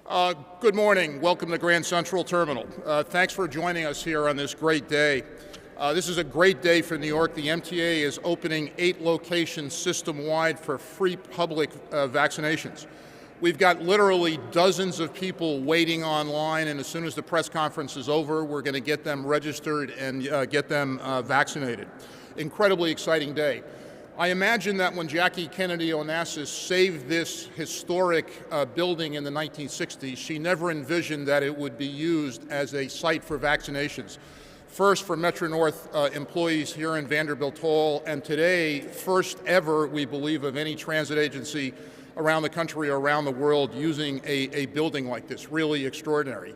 Good morning. Welcome to Grand Central Terminal. Thanks for joining us here on this great day. This is a great day for New York. The MTA is opening 8 locations system-wide for free public vaccinations. We've got literally dozens of people waiting online, and as soon as the press conference is over, we're going to get them registered and get them vaccinated. Incredibly exciting day. I imagine that when Jackie Kennedy Onassis saved this historic building in the 1960s, she never envisioned that it would be used as a site for vaccinations. First for Metro-North employees here in Vanderbilt Hall, and today, first ever, we believe, of any transit agency around the country or around the world using a building like this. Really extraordinary.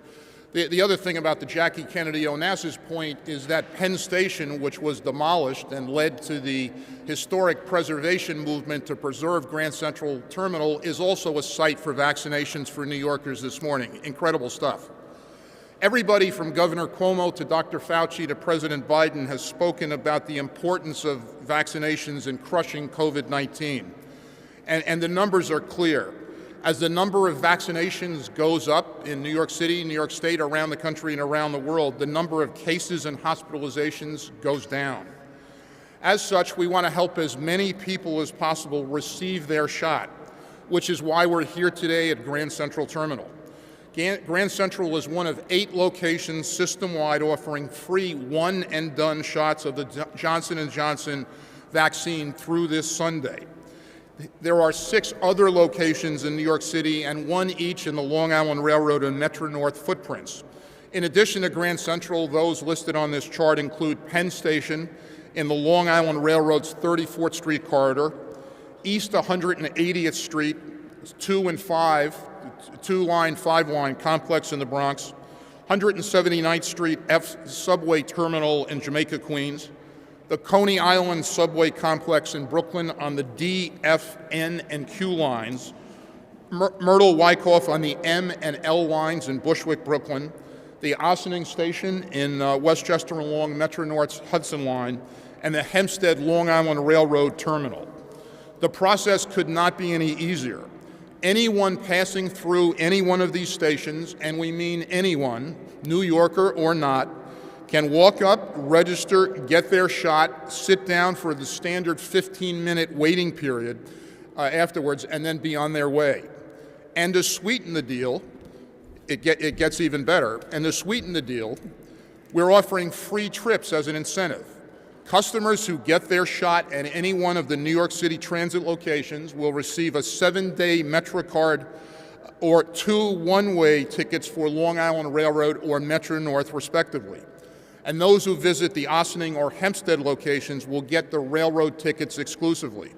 The other thing about the Jackie Kennedy Onassis point is that Penn Station, which was demolished and led to the historic preservation movement to preserve Grand Central Terminal, is also a site for vaccinations for New Yorkers this morning. Incredible stuff. Everybody from Governor Cuomo to Dr. Fauci to President Biden has spoken about the importance of vaccinations in crushing COVID-19. And the numbers are clear. As the number of vaccinations goes up in New York City, New York State, around the country, and around the world, the number of cases and hospitalizations goes down. As such, we want to help as many people as possible receive their shot, which is why we're here today at Grand Central Terminal. Grand Central is one of 8 locations system-wide offering free one-and-done shots of the Johnson & Johnson vaccine through this Sunday. There are 6 other locations in New York City and 1 each in the Long Island Railroad and Metro-North footprints. In addition to Grand Central, those listed on this chart include Penn Station in the Long Island Railroad's 34th Street corridor, East 180th Street, 2 and 5, 2-line, 5-line complex in the Bronx, 179th Street F subway terminal in Jamaica, Queens, the Coney Island subway complex in Brooklyn on the D, F, N, and Q lines, Myrtle Wyckoff on the M and L lines in Bushwick, Brooklyn, the Ossining Station in Westchester along Metro-North's Hudson Line, and the Hempstead Long Island Railroad terminal. The process could not be any easier. Anyone passing through any one of these stations, and we mean anyone, New Yorker or not, can walk up, register, get their shot, sit down for the standard 15-minute waiting period afterwards, and then be on their way. And to sweeten the deal, it gets even better. And to sweeten the deal, we're offering free trips as an incentive. Customers who get their shot at any one of the New York City transit locations will receive a 7-day MetroCard or 2 one-way tickets for Long Island Railroad or Metro-North, respectively. And those who visit the Ossining or Hempstead locations will get the railroad tickets exclusively.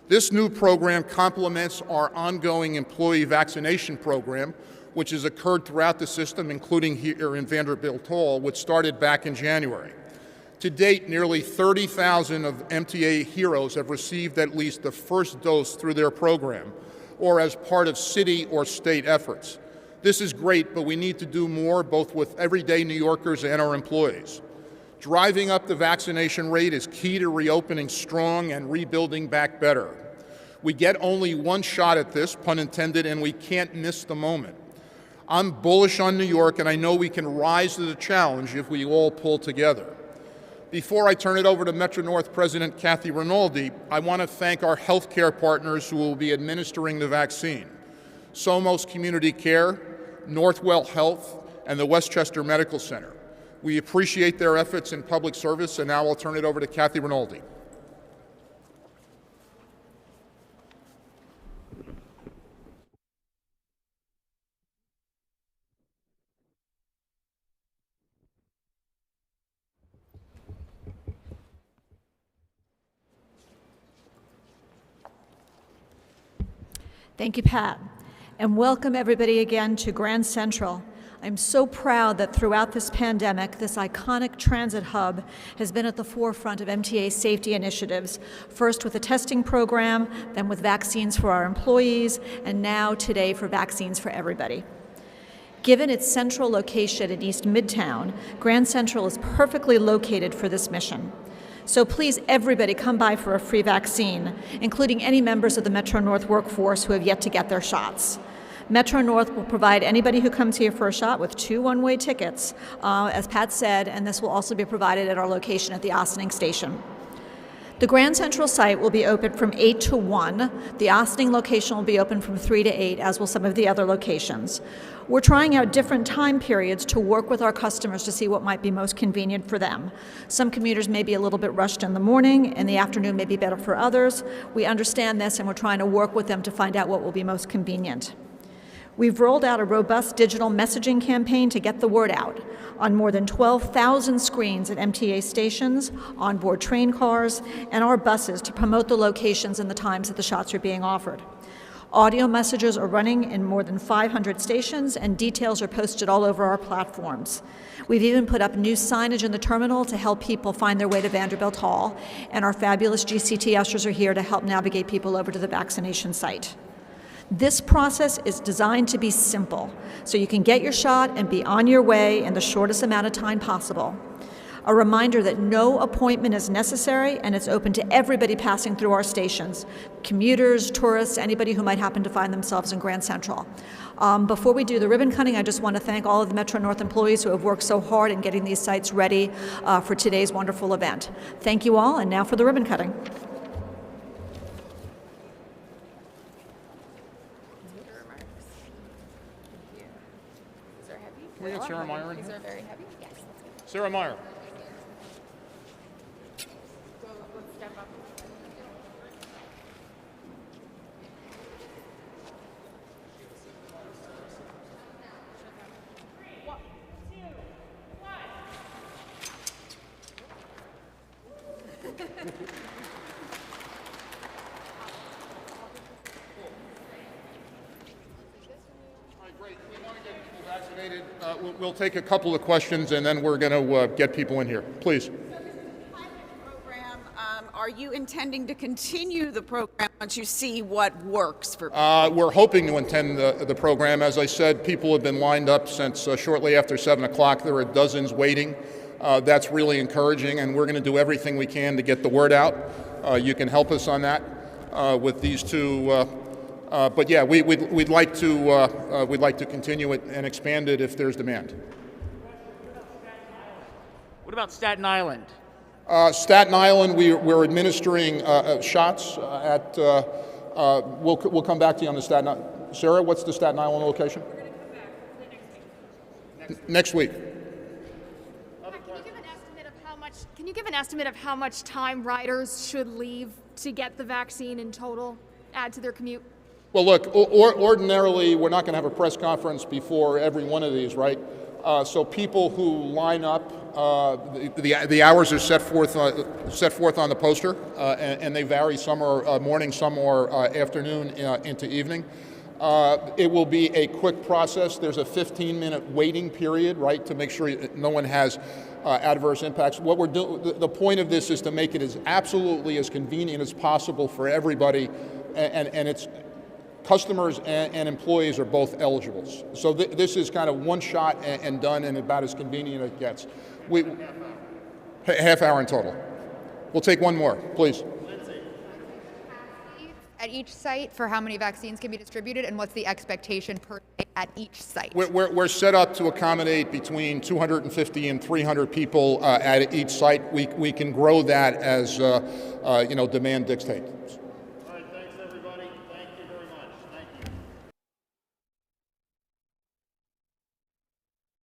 This new program complements our ongoing employee vaccination program, which has occurred throughout the system, including here in Vanderbilt Hall, which started back in January. To date, nearly 30,000 of MTA heroes have received at least the first dose through their program, or as part of city or state efforts. This is great, but we need to do more, both with everyday New Yorkers and our employees. Driving up the vaccination rate is key to reopening strong and rebuilding back better. We get only one shot at this, pun intended, and we can't miss the moment. I'm bullish on New York, and I know we can rise to the challenge if we all pull together. Before I turn it over to Metro-North President Kathy Rinaldi, I want to thank our healthcare partners who will be administering the vaccine: Somos Community Care, Northwell Health, and the Westchester Medical Center. We appreciate their efforts in public service, and now I'll turn it over to Kathy Rinaldi. Thank you, Pat, and welcome everybody again to Grand Central. I'm so proud that throughout this pandemic, this iconic transit hub has been at the forefront of MTA safety initiatives, first with a testing program, then with vaccines for our employees, and now today for vaccines for everybody. Given its central location in East Midtown, Grand Central is perfectly located for this mission. So please, everybody, come by for a free vaccine, including any members of the Metro-North workforce who have yet to get their shots. Metro North will provide anybody who comes here for a shot with 2 one-way tickets, as Pat said, and this will also be provided at our location at the Ossining Station. The Grand Central site will be open from 8 to 1. The Ossining location will be open from 3 to 8, as will some of the other locations. We're trying out different time periods to work with our customers to see what might be most convenient for them. Some commuters may be a little bit rushed in the morning, and the afternoon may be better for others. We understand this, and we're trying to work with them to find out what will be most convenient. We've rolled out a robust digital messaging campaign to get the word out on more than 12,000 screens at MTA stations, onboard train cars, and our buses to promote the locations and the times that the shots are being offered. Audio messages are running in more than 500 stations, and details are posted all over our platforms. We've even put up new signage in the terminal to help people find their way to Vanderbilt Hall, and our fabulous GCT ushers are here to help navigate people over to the vaccination site. This process is designed to be simple, so you can get your shot and be on your way in the shortest amount of time possible. A reminder that no appointment is necessary, and it's open to everybody passing through our stations, commuters, tourists, anybody who might happen to find themselves in Grand Central. Before we do the ribbon cutting, I just want to thank all of the Metro North employees who have worked so hard in getting these sites ready for today's wonderful event. Thank you all, and now for the ribbon cutting. Can we get Sarah Meyer in These here? are very heavy. Yes. Sarah Meyer. Let's step up. Vaccinated. We'll take a couple of questions, and then we're going to get people in here. Please. Program, are you intending to continue the program once you see what works for people? We're hoping to attend the program. As I said, people have been lined up since shortly after 7 o'clock. There are dozens waiting. That's really encouraging, and we're going to do everything we can to get the word out. You can help us on that with these two. But yeah, we'd like to continue it and expand it if there's demand. What about Staten Island? Staten Island, we're administering shots at. We'll come back to you on the Staten Island. Sarah, what's the Staten Island location? We're going to come back Next week. Can you give an estimate of how much time riders should leave to get the vaccine in total, add to their commute? Well, look, ordinarily, we're not going to have a press conference before every one of these, right? So people who line up, the hours are set forth on the poster, and they vary. Some are morning, some are afternoon into evening. It will be a quick process. There's a 15-minute waiting period, right, to make sure no one has adverse impacts. What we're doing, the point of this is to make it as absolutely as convenient as possible for everybody, and it's customers and employees are both eligible. So this is kind of one shot and done, and about as convenient as it gets. Half hour in total. We'll take one more, please. At each site for how many vaccines can be distributed, and what's the expectation per day at each site? We're set up to accommodate between 250 and 300 people at each site. We can grow that as demand dictates.